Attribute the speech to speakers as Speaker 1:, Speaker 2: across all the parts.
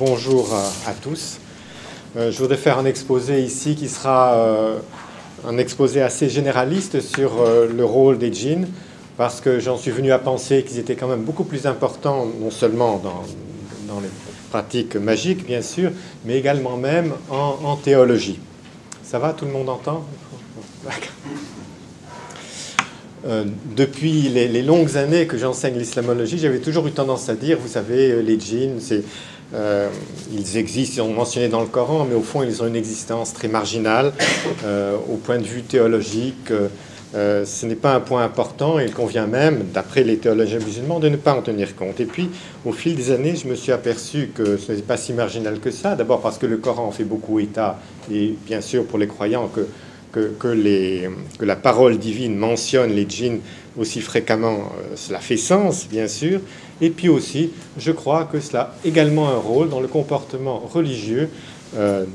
Speaker 1: bonjour à tous. Je voudrais faire un exposé ici qui sera un exposé assez généraliste sur le rôle des djinns, parce que j'en suis venu à penser qu'ils étaient quand même beaucoup plus importants, non seulement dans les pratiques magiques, bien sûr, mais également même en théologie. Ça va, tout le monde entend? Depuis les longues années que j'enseigne l'islamologie, j'avais toujours eu tendance à dire, vous savez, les djinns, ils existent, ils sont mentionnés dans le Coran, mais au fond, ils ont une existence très marginale. Au point de vue théologique, ce n'est pas un point important, et il convient même, d'après les théologiens musulmans, de ne pas en tenir compte. Et puis, au fil des années, je me suis aperçu que ce n'est pas si marginal que ça. D'abord parce que le Coran en fait beaucoup état, et bien sûr pour les croyants que la parole divine mentionne les djinns aussi fréquemment, cela fait sens, bien sûr. Et puis aussi, je crois que cela a également un rôle dans le comportement religieux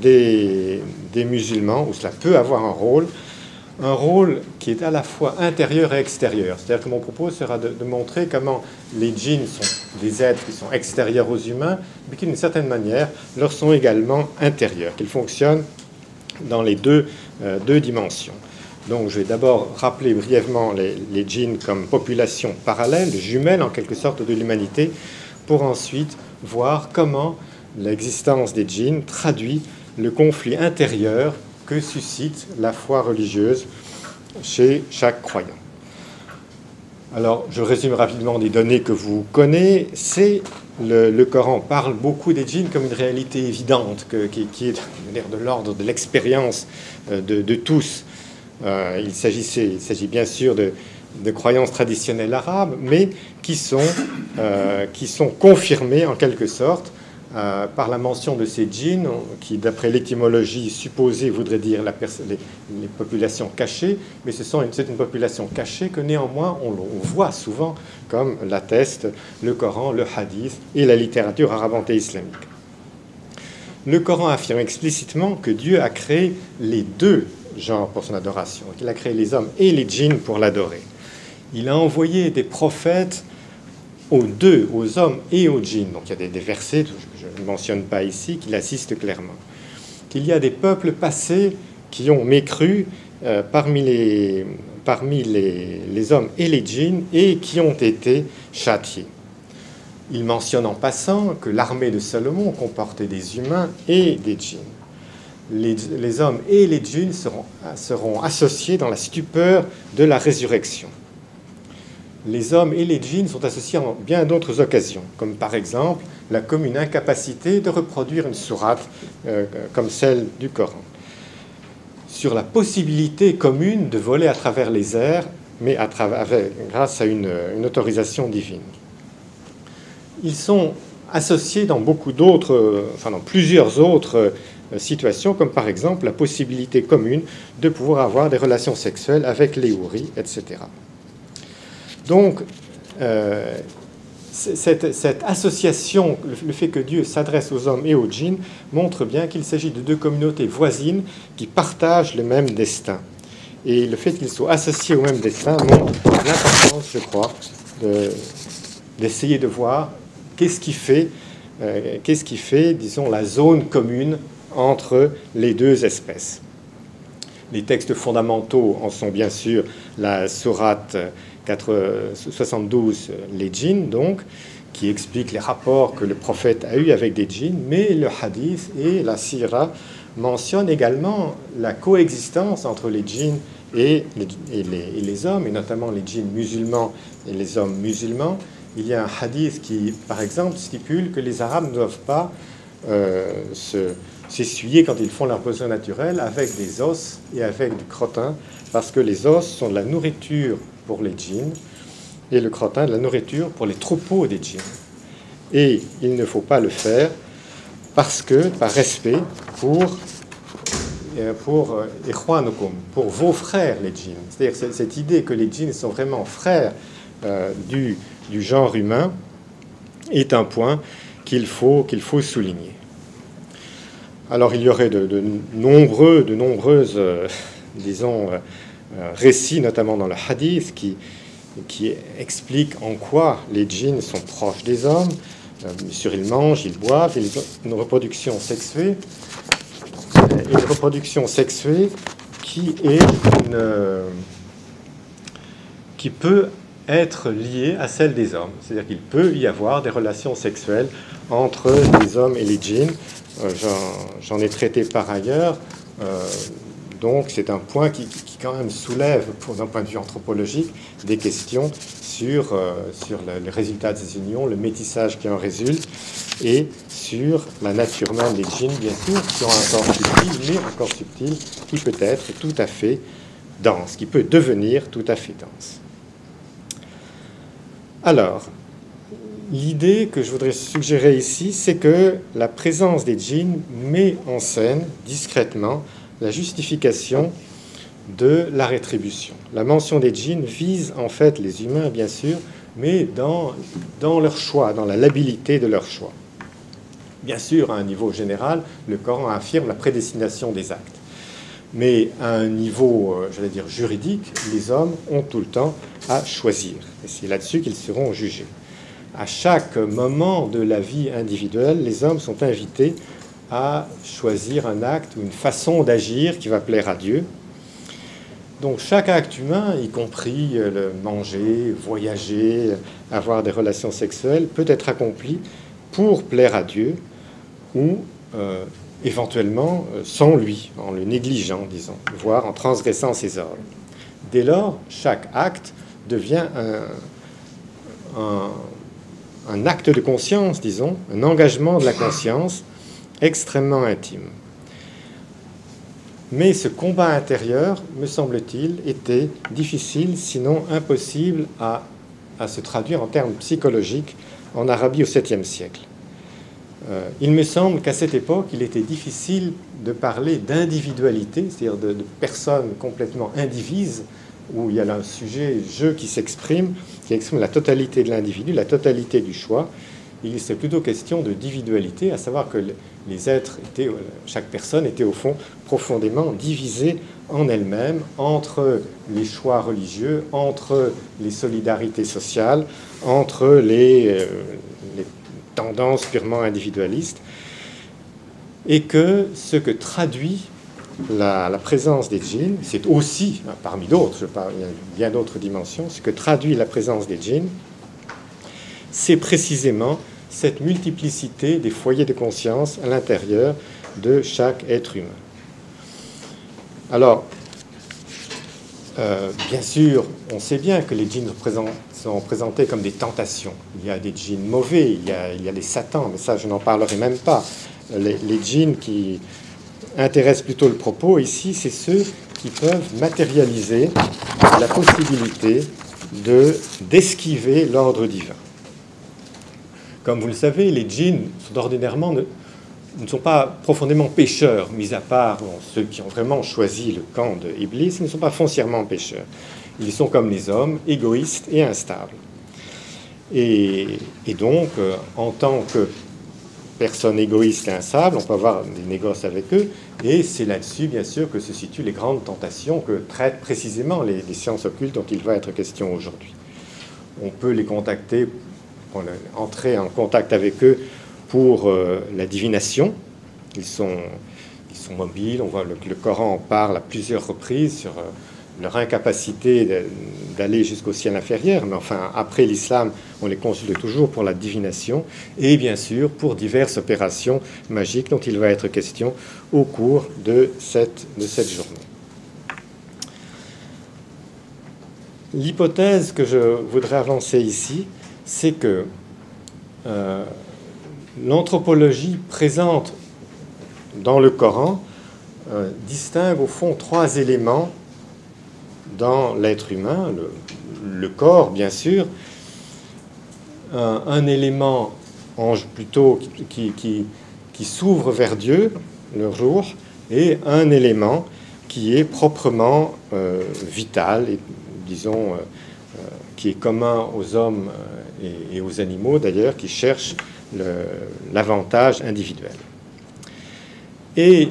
Speaker 1: des musulmans, où cela peut avoir un rôle qui est à la fois intérieur et extérieur. C'est-à-dire que mon propos sera de montrer comment les djinns sont des êtres qui sont extérieurs aux humains, mais qui, d'une certaine manière, leur sont également intérieurs, qu'ils fonctionnent dans les deux dimensions. Donc je vais d'abord rappeler brièvement les djinns comme population parallèle, jumelle en quelque sorte de l'humanité, pour ensuite voir comment l'existence des djinns traduit le conflit intérieur que suscite la foi religieuse chez chaque croyant. Alors je résume rapidement des données que vous connaissez. Le Coran parle beaucoup des djinns comme une réalité évidente, qui est de l'ordre de l'expérience de tous. Il s'agit bien sûr de croyances traditionnelles arabes, mais qui sont confirmées en quelque sorte par la mention de ces djinns, qui, d'après l'étymologie supposée, voudrait dire les populations cachées, mais c'est une population cachée que néanmoins on voit souvent, comme l'atteste le Coran, le hadith et la littérature arabante et islamique. Le Coran affirme explicitement que Dieu a créé les deux genres pour son adoration, qu'il a créé les hommes et les djinns pour l'adorer. Il a envoyé des prophètes aux deux, aux hommes et aux djinns. Donc il y a des versets, que je ne mentionne pas ici, qui l'assistent clairement. Qu'il y a des peuples passés qui ont mécru parmi les hommes et les djinns et qui ont été châtiés. Il mentionne en passant que l'armée de Salomon comportait des humains et des djinns. Les hommes et les djinns seront associés dans la stupeur de la résurrection. Les hommes et les djinns sont associés en bien d'autres occasions, comme par exemple la commune incapacité de reproduire une sourate comme celle du Coran, sur la possibilité commune de voler à travers les airs, mais grâce à une autorisation divine. Ils sont associés dans dans plusieurs autres situations, comme par exemple la possibilité commune de pouvoir avoir des relations sexuelles avec les houris, etc. Donc, cette association, le fait que Dieu s'adresse aux hommes et aux djinns, montre bien qu'il s'agit de deux communautés voisines qui partagent le même destin. Et le fait qu'ils soient associés au même destin montre l'importance, je crois, d'essayer de voir qu'est-ce qui fait, disons, la zone commune entre les deux espèces. Les textes fondamentaux en sont bien sûr la sourate 72, les djinns, donc, qui explique les rapports que le prophète a eus avec des djinns, mais le hadith et la sira mentionnent également la coexistence entre les djinns et les hommes, et notamment les djinns musulmans et les hommes musulmans. Il y a un hadith qui, par exemple, stipule que les Arabes ne doivent pas s'essuyer quand ils font leurs besoins naturels avec des os et avec du crottin, parce que les os sont de la nourriture pour les djinns et le crottin de la nourriture pour les troupeaux des djinns. Et il ne faut pas le faire parce que, par respect pour ikhwanukum, pour vos frères les djinns. C'est-à-dire cette idée que les djinns sont vraiment frères du genre humain est un point qu'il faut souligner. Alors il y aurait de nombreuses disons, récits, notamment dans le hadith, qui expliquent en quoi les djinns sont proches des hommes. Bien sûr, ils mangent, ils boivent, et ils ont une reproduction sexuée. Une reproduction sexuée qui est qui peut être liée à celle des hommes. C'est-à-dire qu'il peut y avoir des relations sexuelles entre les hommes et les djinns. J'en ai traité par ailleurs. Donc c'est un point qui quand même soulève, d'un point de vue anthropologique, des questions sur le résultat de ces unions, le métissage qui en résulte, et sur la nature même des djinns, bien sûr, qui ont un corps subtil, mais un corps subtil qui peut être tout à fait dense, qui peut devenir tout à fait dense. Alors, l'idée que je voudrais suggérer ici, c'est que la présence des djinns met en scène discrètement la justification de la rétribution. La mention des djinns vise en fait les humains, bien sûr, mais dans leur choix, dans la labilité de leur choix. Bien sûr, à un niveau général, le Coran affirme la prédestination des actes. Mais à un niveau, j'allais dire, juridique, les hommes ont tout le temps à choisir. Et c'est là-dessus qu'ils seront jugés. À chaque moment de la vie individuelle, les hommes sont invités à choisir un acte ou une façon d'agir qui va plaire à Dieu. Donc chaque acte humain, y compris le manger, voyager, avoir des relations sexuelles, peut être accompli pour plaire à Dieu ou éventuellement sans lui, en le négligeant, disons, voire en transgressant ses ordres. Dès lors, chaque acte devient un acte de conscience, disons, un engagement de la conscience extrêmement intime. Mais ce combat intérieur, me semble-t-il, était difficile, sinon impossible à se traduire en termes psychologiques en Arabie au 7e siècle. Il me semble qu'à cette époque, il était difficile de parler d'individualité, c'est-à-dire de personnes complètement indivises, où il y a là un sujet, je, qui exprime la totalité de l'individu, la totalité du choix. Il serait plutôt question de individualité, à savoir que les êtres étaient, chaque personne était au fond profondément divisée en elle-même, entre les choix religieux, entre les solidarités sociales, entre les tendances purement individualistes, et que ce que traduit la présence des djinns, c'est aussi, parmi d'autres, il y a bien d'autres dimensions, ce que traduit la présence des djinns, c'est précisément cette multiplicité des foyers de conscience à l'intérieur de chaque être humain. Alors, bien sûr, on sait bien que les djinns sont présentés comme des tentations. Il y a des djinns mauvais, il y a les satans, mais ça, je n'en parlerai même pas. Les djinns qui intéressent plutôt le propos ici, c'est ceux qui peuvent matérialiser la possibilité d'esquiver l'ordre divin. Comme vous le savez, les djinns ordinairement ne sont pas profondément pécheurs, mis à part ceux qui ont vraiment choisi le camp de Iblis, ne sont pas foncièrement pécheurs. Ils sont comme les hommes, égoïstes et instables. Et donc, en tant que personnes égoïstes et instables, on peut avoir des négoces avec eux, et c'est là-dessus, bien sûr, que se situent les grandes tentations que traitent précisément les sciences occultes dont il va être question aujourd'hui. On peut les contacter, entrer en contact avec eux pour la divination. Ils sont mobiles, on voit le Coran en parle à plusieurs reprises sur leur incapacité d'aller jusqu'au ciel inférieur, mais enfin, après l'islam, on les consulte toujours pour la divination, et bien sûr pour diverses opérations magiques dont il va être question au cours de cette journée. L'hypothèse que je voudrais avancer ici, c'est que l'anthropologie présente dans le Coran distingue au fond trois éléments dans l'être humain, le corps bien sûr, un élément plutôt qui s'ouvre vers Dieu le jour, et un élément qui est proprement vital, et disons qui est commun aux hommes et aux animaux d'ailleurs, qui cherchent l'avantage individuel. Et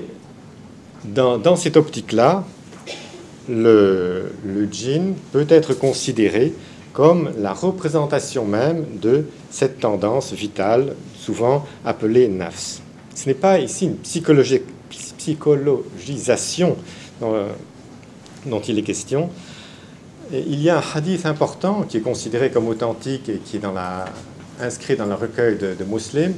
Speaker 1: dans cette optique-là, le djinn peut être considéré comme la représentation même de cette tendance vitale, souvent appelée nafs. Ce n'est pas ici une psychologisation dont il est question. Et il y a un hadith important qui est considéré comme authentique et qui est inscrit dans le recueil de Muslim,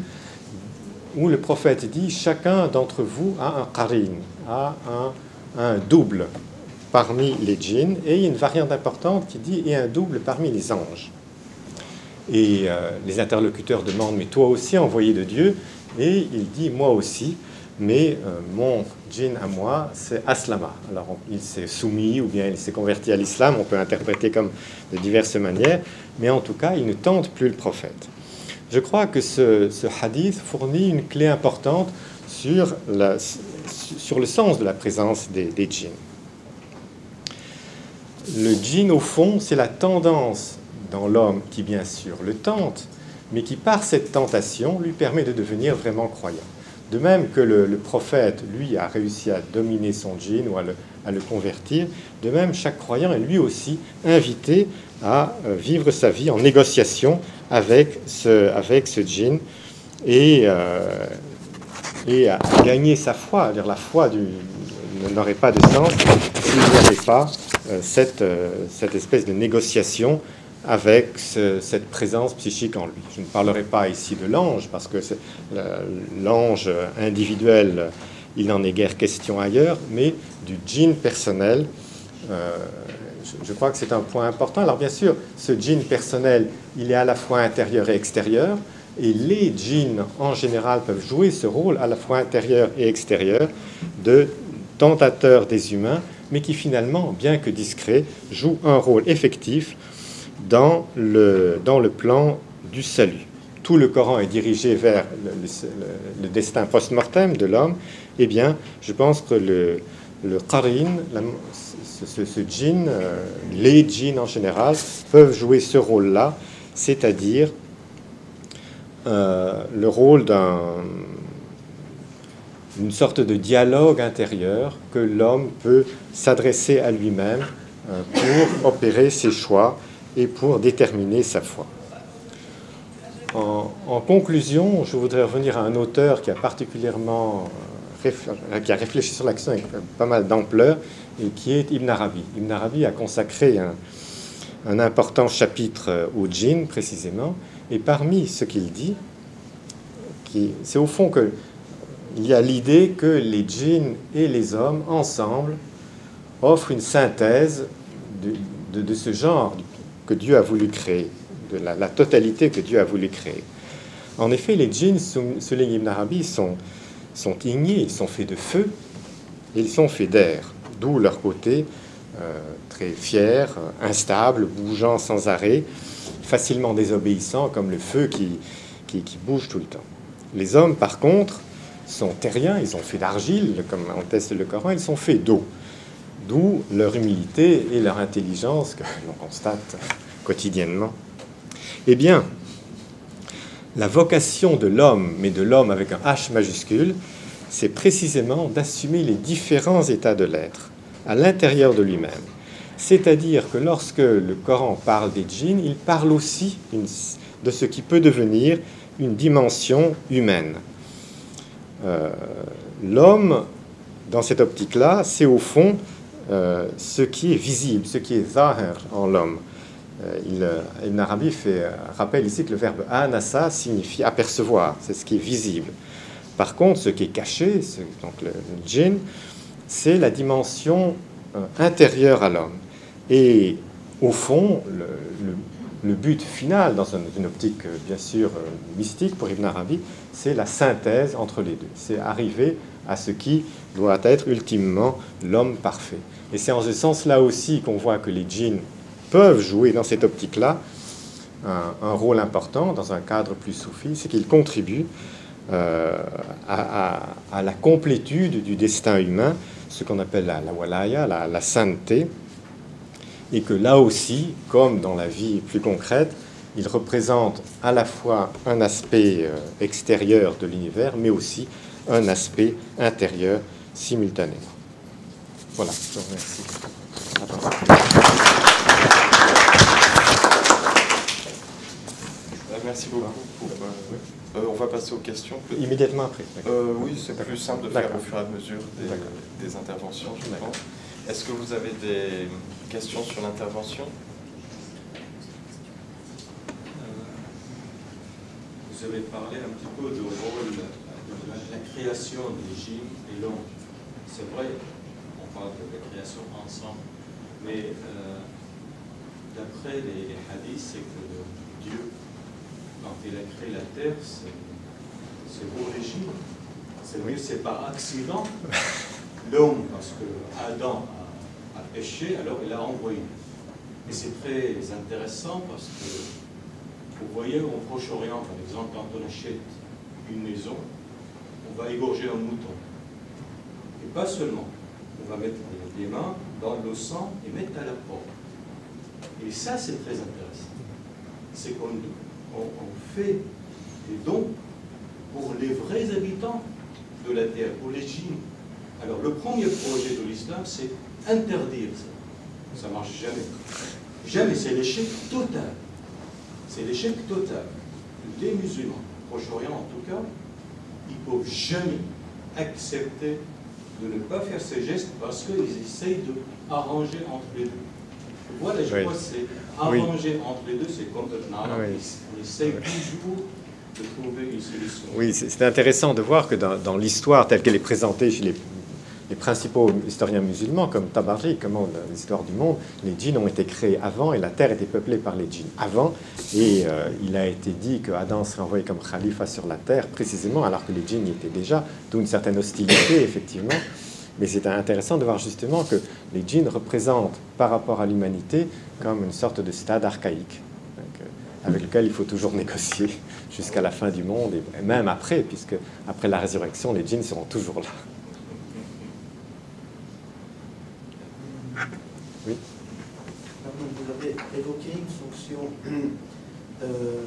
Speaker 1: où le prophète dit « Chacun d'entre vous a un qarin, a un double parmi les djinns », et il y a une variante importante qui dit « et un double parmi les anges ». Et les interlocuteurs demandent « mais toi aussi, envoyé de Dieu ?» Et il dit « moi aussi ». Mais mon djinn à moi, c'est Aslama. Alors, il s'est soumis ou bien il s'est converti à l'islam, on peut interpréter comme de diverses manières, mais en tout cas, il ne tente plus le prophète. Je crois que ce hadith fournit une clé importante sur le sens de la présence des djinns. Le djinn, au fond, c'est la tendance dans l'homme qui, bien sûr, le tente, mais qui, par cette tentation, lui permet de devenir vraiment croyant. De même que le prophète, lui, a réussi à dominer son djinn ou à le convertir, de même, chaque croyant est lui aussi invité à vivre sa vie en négociation avec ce djinn et à gagner sa foi. C'est-à-dire la foi n'aurait pas de sens s'il n'y avait pas cette espèce de négociation avec cette présence psychique en lui. Je ne parlerai pas ici de l'ange, parce que l'ange individuel, il n'en est guère question ailleurs, mais du djinn personnel. Je crois que c'est un point important. Alors bien sûr, ce djinn personnel, il est à la fois intérieur et extérieur, et les djinns, en général, peuvent jouer ce rôle à la fois intérieur et extérieur de tentateurs des humains, mais qui finalement, bien que discret, jouent un rôle effectif dans le plan du salut. Tout le Coran est dirigé vers le destin post-mortem de l'homme. Eh bien, je pense que le qarin, ce djinn, les djinns en général, peuvent jouer ce rôle-là, c'est-à-dire le rôle d'une sorte de dialogue intérieur que l'homme peut s'adresser à lui-même pour opérer ses choix et pour déterminer sa foi. En conclusion, je voudrais revenir à un auteur qui a particulièrement qui a réfléchi sur l'action avec pas mal d'ampleur, et qui est Ibn Arabi. Ibn Arabi a consacré un important chapitre au djinn, précisément, et parmi ce qu'il dit, c'est au fond qu'il y a l'idée que les djinns et les hommes, ensemble, offrent une synthèse de ce genre que Dieu a voulu créer, de la totalité que Dieu a voulu créer. En effet, les djinns, souligne Ibn Arabi, sont ignés, ils sont faits de feu et ils sont faits d'air, d'où leur côté très fier, instable, bougeant sans arrêt, facilement désobéissant, comme le feu qui bouge tout le temps. Les hommes, par contre, sont terriens, ils sont faits d'argile, comme en teste le Coran, ils sont faits d'eau. D'où leur humilité et leur intelligence que l'on constate quotidiennement. Eh bien, la vocation de l'homme, mais de l'homme avec un H majuscule, c'est précisément d'assumer les différents états de l'être à l'intérieur de lui-même. C'est-à-dire que lorsque le Coran parle des djinns, il parle aussi de ce qui peut devenir une dimension humaine. L'homme, dans cette optique-là, c'est au fond ce qui est visible, ce qui est zahir en l'homme. Ibn Arabi rappelle ici que le verbe anasa signifie apercevoir, c'est ce qui est visible. Par contre, ce qui est caché, donc le djinn, c'est la dimension intérieure à l'homme. Et au fond, le but final, dans une optique bien sûr mystique pour Ibn Arabi, c'est la synthèse entre les deux. C'est arriver à ce qui doit être ultimement l'homme parfait. Et c'est en ce sens-là aussi qu'on voit que les djinns peuvent jouer dans cette optique-là un rôle important dans un cadre plus soufi, c'est qu'ils contribuent à la complétude du destin humain, ce qu'on appelle la walaya, la sainteté, et que là aussi, comme dans la vie plus concrète, ils représentent à la fois un aspect extérieur de l'univers, mais aussi un aspect intérieur simultanément. Voilà, je vous remercie.
Speaker 2: On va passer aux questions.
Speaker 1: Immédiatement après.
Speaker 2: Oui, c'est plus simple de faire au fur et à mesure des interventions, je pense. Est-ce que vous avez des questions sur l'intervention?
Speaker 3: Vous avez parlé un petit peu du rôle de la création des djinns et l'homme. C'est vrai, on parle de la création ensemble, mais d'après les hadiths, c'est que Dieu, quand il a créé la terre, c'est origine. C'est par accident l'homme, parce que Adam a péché, alors il a envoyé. Et c'est très intéressant parce que vous voyez au Proche-Orient, par exemple, quand on achète une maison, on va égorger un mouton. Et pas seulement. On va mettre des mains dans le sang et mettre à la porte. Et ça, c'est très intéressant. C'est qu'on fait des dons pour les vrais habitants de la terre, pour les djinns. Alors, le premier projet de l'islam, c'est interdire ça. Ça ne marche jamais. Jamais, c'est l'échec total. C'est l'échec total. Les musulmans, Proche-Orient en tout cas, ils ne peuvent jamais accepter de ne pas faire ces gestes parce qu'ils essayent d'arranger entre les deux. Voilà, je crois que c'est arranger entre les deux, c'est complètement arabe. On essaye toujours de trouver une solution.
Speaker 1: Oui, c'est intéressant de voir que dans l'histoire telle qu'elle est présentée chez les principaux historiens musulmans, comme Tabari, comme dans l'histoire du monde, les djinns ont été créés avant et la terre était peuplée par les djinns avant. Et il a été dit que Adam serait envoyé comme khalifa sur la terre, précisément alors que les djinns y étaient déjà, d'où une certaine hostilité, effectivement. Mais c'est intéressant de voir justement que les djinns représentent, par rapport à l'humanité, comme une sorte de stade archaïque, avec lequel il faut toujours négocier jusqu'à la fin du monde, et même après, puisque après la résurrection, les djinns seront toujours là. Oui.
Speaker 4: Vous avez évoqué une fonction,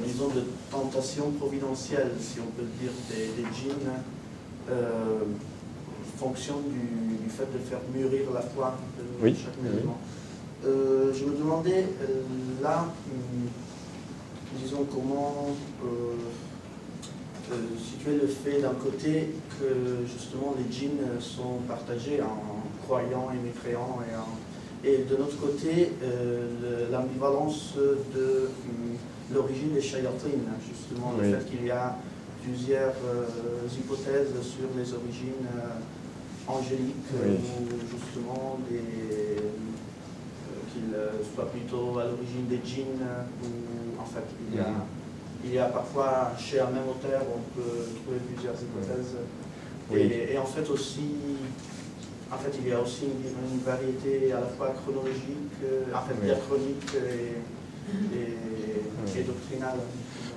Speaker 4: disons, de tentation providentielle, si on peut dire, des djinns, fonction du fait de faire mûrir la foi de chaque musulman. Je me demandais, là, disons, comment situer le fait d'un côté que, justement, les djinns sont partagés en croyants et mécréants, et de notre côté, l'ambivalence de l'origine des shayatines, justement, le fait qu'il y a plusieurs hypothèses sur les origines angéliques, ou justement qu'il soit plutôt à l'origine des djinns, ou en fait il y a parfois chez un même auteur on peut trouver plusieurs hypothèses. Et en fait aussi, il y a aussi une variété à la fois chronologique, diachronique et doctrinale.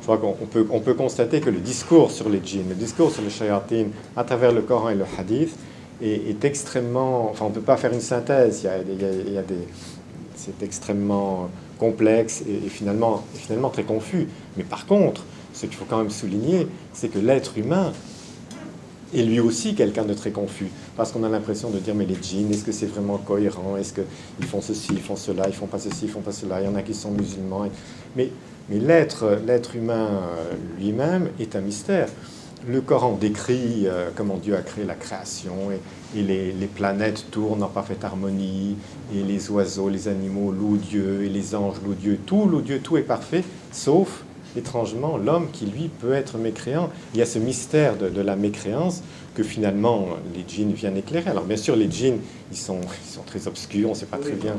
Speaker 1: Je crois qu'on peut constater que le discours sur les djinns, le discours sur les shayatines, à travers le Coran et le Hadith, est extrêmement... Enfin, on ne peut pas faire une synthèse, c'est extrêmement complexe et finalement très confus. Mais par contre, ce qu'il faut quand même souligner, c'est que l'être humain est lui aussi quelqu'un de très confus. Parce qu'on a l'impression de dire, mais les djinns, est-ce que c'est vraiment cohérent? Est-ce qu'ils font ceci, ils font cela, ils font pas ceci, ils font pas cela? Il y en a qui sont musulmans. Mais l'être humain lui-même est un mystère. Le Coran décrit comment Dieu a créé la création et les planètes tournent en parfaite harmonie et les oiseaux, les animaux louent Dieu et les anges louent Dieu. Tout est parfait, sauf, étrangement, l'homme qui, lui, peut être mécréant. Il y a ce mystère de la mécréance que finalement les djinns viennent éclairer. Alors bien sûr, les djinns, ils sont très obscurs, on ne sait pas très bien.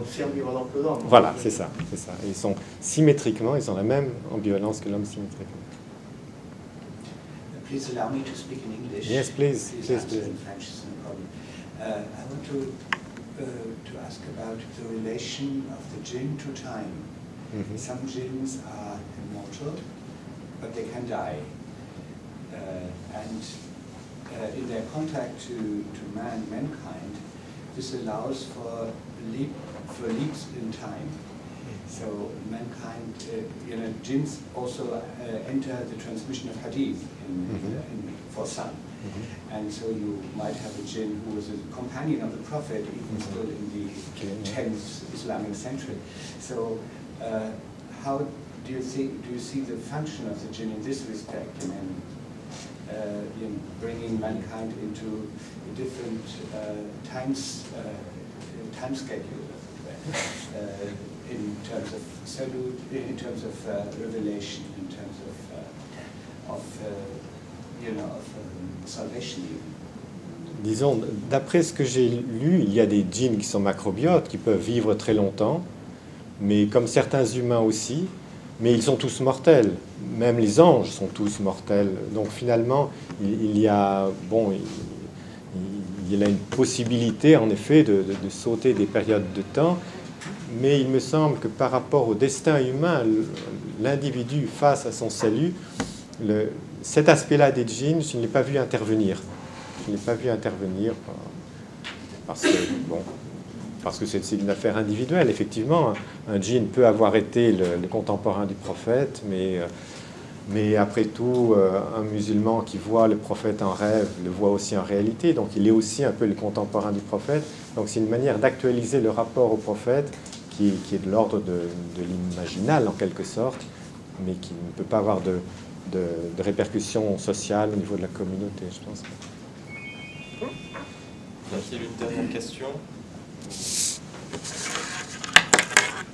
Speaker 1: Voilà, c'est ça. Ils sont symétriquement, ils ont la même ambivalence que l'homme symétriquement.
Speaker 5: Please allow me to speak in English.
Speaker 1: Yes, please.
Speaker 5: In French is no problem. I want to ask about the relation of the jinn to time. Mm-hmm. Some jinns are immortal, but they can die. And in their contact to mankind, this allows for leaps in time. So mankind, jinns also enter the transmission of hadith for some. Mm-hmm. And so you might have a jinn who was a companion of the Prophet, even still in the 10th Islamic century. So how do you see the function of the jinn in this respect? bringing mankind into a different time schedule in terms of salute, in terms of revelation, in terms of salvation.
Speaker 1: Disons, d'après ce que j'ai lu, il y a des djinns qui sont macrobiotes, qui peuvent vivre très longtemps, mais comme certains humains aussi, mais ils sont tous mortels. Même les anges sont tous mortels. Donc finalement, il y a une possibilité, en effet, de sauter des périodes de temps, mais il me semble que par rapport au destin humain, l'individu face à son salut, cet aspect-là des djinns, je ne l'ai pas vu intervenir. Je ne l'ai pas vu intervenir parce que c'est une affaire individuelle. Effectivement, un djinn peut avoir été le contemporain du prophète, mais après tout, un musulman qui voit le prophète en rêve le voit aussi en réalité, donc il est aussi un peu le contemporain du prophète. Donc c'est une manière d'actualiser le rapport au prophète qui est de l'ordre de l'imaginal en quelque sorte, mais qui ne peut pas avoir de répercussions sociales au niveau de la communauté, je pense.
Speaker 2: Y a-t-il une dernière question ?